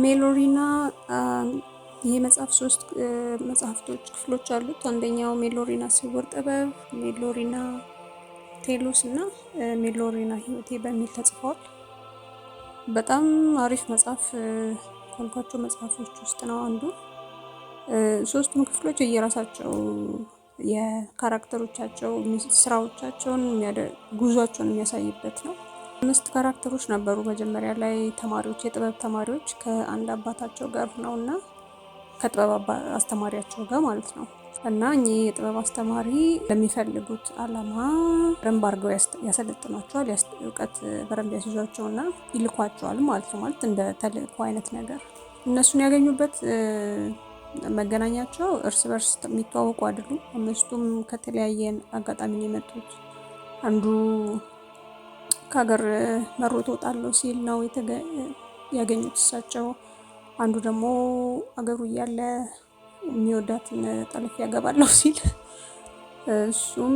ሜሎሪና ይሄ መጽሐፍ ሶስት መጽሐፍቶች ክፍሎች አሉት። አንደኛው ሜሎሪና ስውር ጥበብ፣ ሜሎሪና ቴሎስ እና ሜሎሪና ህይወቴ በሚል ተጽፏል። በጣም አሪፍ መጽሐፍ ካልኳቸው መጽሐፎች ውስጥ ነው አንዱ። ሶስቱም ክፍሎች የየራሳቸው የካራክተሮቻቸው ስራዎቻቸውን ጉዟቸውን የሚያሳይበት ነው። 5 ካራክተሮች ነበሩ መጀመሪያ ላይ ተማሪዎች፣ የጥበብ ተማሪዎች ከአንድ አባታቸው ጋር ሆነውና ከጥበብ አስተማሪያቸው ጋር ማለት ነው። እና እኚህ የጥበብ አስተማሪ ለሚፈልጉት አላማ በደንብ አድርገው ያሰለጥኗቸዋል። እውቀት በደንብ ያስይዟቸውና ይልኳቸዋል ማለት ነው። ማለት እንደ ተልእኮ አይነት ነገር። እነሱን ያገኙበት መገናኛቸው እርስ በርስ የሚተዋወቁ አይደሉም። አምስቱም ከተለያየ አጋጣሚ ነው የመጡት። አንዱ ከሀገር መሮጥ እወጣለሁ ሲል ነው ያገኙት እሳቸው። አንዱ ደግሞ አገሩ እያለ የሚወዳትን ጠልፌ ያገባለሁ ሲል፣ እሱም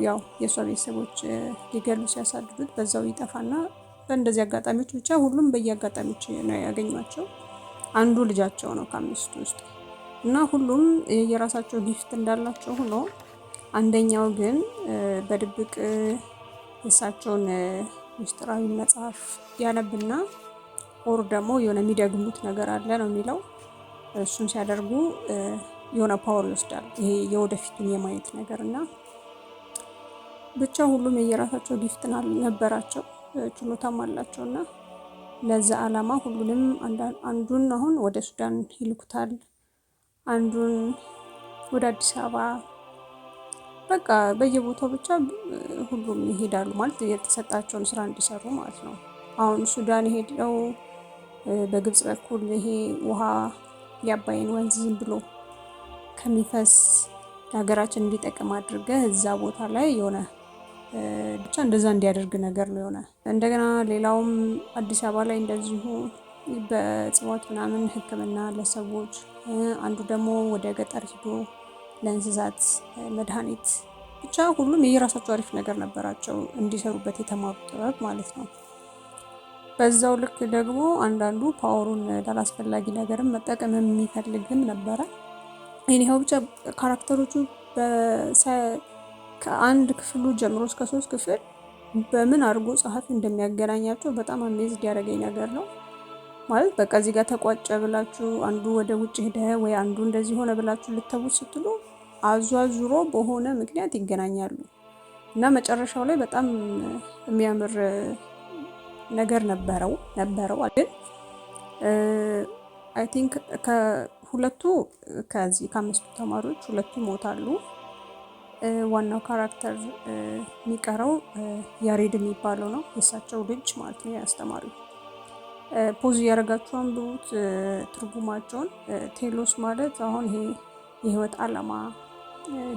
ያው የእሷ ቤተሰቦች ሊገሉ ሲያሳድዱት በዛው ይጠፋና በእንደዚህ አጋጣሚዎች ብቻ ሁሉም በየአጋጣሚዎች ነው ያገኟቸው። አንዱ ልጃቸው ነው ከአምስቱ ውስጥ እና ሁሉም የራሳቸው ጊፍት እንዳላቸው ሆኖ አንደኛው ግን በድብቅ የእሳቸውን ምስጢራዊ መጽሐፍ ያነብና ኦር ደግሞ የሆነ የሚደግሙት ነገር አለ ነው የሚለው። እሱን ሲያደርጉ የሆነ ፓወር ይወስዳል። ይሄ የወደፊቱን የማየት ነገር እና ብቻ ሁሉም የየራሳቸው ጊፍት ነበራቸው፣ ችሎታም አላቸው እና ለዛ አላማ ሁሉንም አንዱን አሁን ወደ ሱዳን ይልኩታል፣ አንዱን ወደ አዲስ አበባ፣ በቃ በየቦታው ብቻ ሁሉም ይሄዳሉ ማለት የተሰጣቸውን ስራ እንዲሰሩ ማለት ነው። አሁን ሱዳን ሄደው በግብጽ በኩል ይሄ ውሃ የአባይን ወንዝ ዝም ብሎ ከሚፈስ ለሀገራችን እንዲጠቅም አድርገህ እዛ ቦታ ላይ የሆነ ብቻ እንደዛ እንዲያደርግ ነገር ነው የሆነ። እንደገና ሌላውም አዲስ አበባ ላይ እንደዚሁ በእጽዋት ምናምን ሕክምና ለሰዎች፣ አንዱ ደግሞ ወደ ገጠር ሂዶ ለእንስሳት መድኃኒት፣ ብቻ ሁሉም የየራሳቸው አሪፍ ነገር ነበራቸው እንዲሰሩበት የተማሩ ጥበብ ማለት ነው። በዛው ልክ ደግሞ አንዳንዱ ፓወሩን ላላስፈላጊ ነገርም መጠቀም የሚፈልግም ነበረ። ይሄው ብቻ ካራክተሮቹ ከአንድ ክፍሉ ጀምሮ እስከ 3 ክፍል በምን አድርጎ ጸሐፊ እንደሚያገናኛቸው በጣም አሜዝድ ያደረገኝ ነገር ነው። ማለት በቃ እዚህ ጋር ተቋጨ ብላችሁ አንዱ ወደ ውጭ ሄደ ወይ አንዱ እንደዚህ ሆነ ብላችሁ ልተውት ስትሉ አዟዙሮ በሆነ ምክንያት ይገናኛሉ እና መጨረሻው ላይ በጣም የሚያምር ነገር ነበረው። ግን አይ ቲንክ ከሁለቱ ከዚህ ከአምስቱ ተማሪዎች ሁለቱ ይሞታሉ። ዋናው ካራክተር የሚቀረው ያሬድ የሚባለው ነው፣ የእሳቸው ልጅ ማለት ነው ያስተማሪው። ፖዝ እያደረጋችሁ አንብቡት ትርጉማቸውን። ቴሎስ ማለት አሁን ይሄ የህይወት አላማ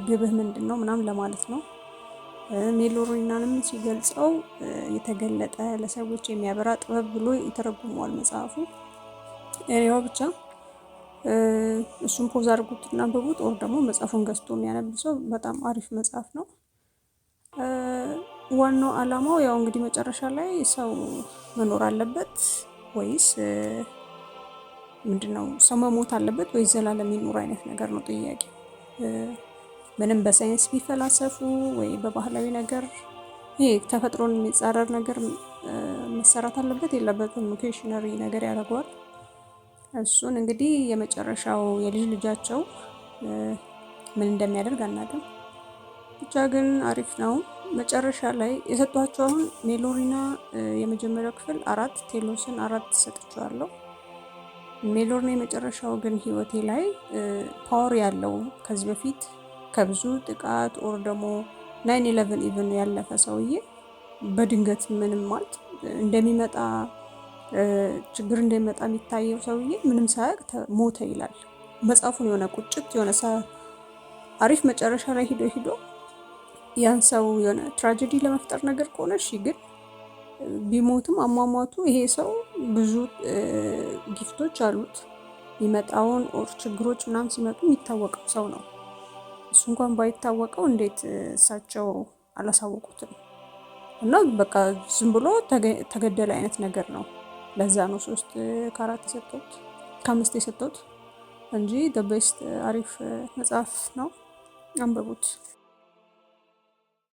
ግብህ ምንድን ነው ምናምን ለማለት ነው። ሜሎሪናንም ሲገልጸው የተገለጠ ለሰዎች የሚያበራ ጥበብ ብሎ ይተረጉመዋል መጽሐፉ። ያው ብቻ እሱን ፖዝ አድርጉት እና አንብቡት። ኦር ደግሞ መጽሐፉን ገዝቶ የሚያነብ ሰው በጣም አሪፍ መጽሐፍ ነው። ዋናው አላማው ያው እንግዲህ መጨረሻ ላይ ሰው መኖር አለበት ወይስ ምንድነው? ሰው መሞት አለበት ወይስ ዘላለም ይኖር አይነት ነገር ነው ጥያቄ። ምንም በሳይንስ ቢፈላሰፉ ወይ በባህላዊ ነገር ይሄ ተፈጥሮን የሚጻረር ነገር መሰራት አለበት የለበትም፣ ኬሽነሪ ነገር ያደርገዋል። እሱን እንግዲህ የመጨረሻው የልጅ ልጃቸው ምን እንደሚያደርግ አናውቅም። ብቻ ግን አሪፍ ነው። መጨረሻ ላይ የሰጧቸው አሁን ሜሎሪና የመጀመሪያው ክፍል 4፣ ቴሎስን 4 ሰጥቼዋለሁ። ሜሎሪና የመጨረሻው ግን ህይወቴ ላይ ፓወር ያለው ከዚህ በፊት ከብዙ ጥቃት ኦር ደግሞ 9/11 ኢቭን ያለፈ ሰውዬ በድንገት ምንም ማለት እንደሚመጣ ችግር እንደሚመጣ የሚታየው ሰውዬ ምንም ሳያውቅ ሞተ ይላል መጽሐፉን። የሆነ ቁጭት የሆነ አሪፍ መጨረሻ ላይ ሂዶ ያን ሰው የሆነ ትራጀዲ ለመፍጠር ነገር ከሆነ እሺ፣ ግን ቢሞትም አሟሟቱ ይሄ ሰው ብዙ ጊፍቶች አሉት። የሚመጣውን ኦር ችግሮች ምናምን ሲመጡ የሚታወቀው ሰው ነው። እሱ እንኳን ባይታወቀው እንዴት እሳቸው አላሳወቁትም? እና በቃ ዝም ብሎ ተገደለ አይነት ነገር ነው ለዛ ነው 3 ከ4 የሰጠሁት ከ5 የሰጠሁት እንጂ ደ ቤስት አሪፍ መጽሐፍ ነው። አንብቡት።